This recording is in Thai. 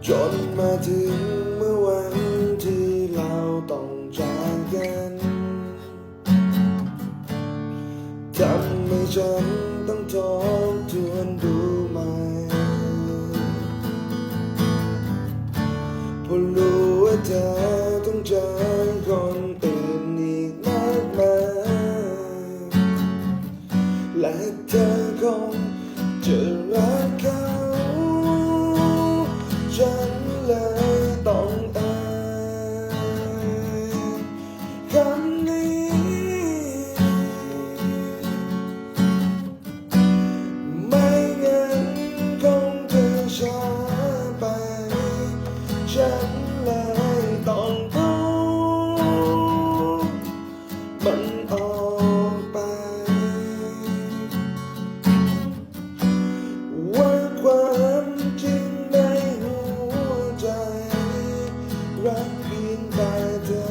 จนมาถึงเมื่อวันที่เราต้องจากกันทำให้ฉันต้องทบทวนดูใหม่เพราะรู้ว่าเธอต้องเจอคนอื่นอีกมากมายและเธอคงจะรักเขาฉันเลยต้องอ่านคำนี้ไม่งั้นคงจะช้าไปฉันเลยต้องพูดมันออกไปว่าความจริงในหัวใจรักเพียงแต่เธอ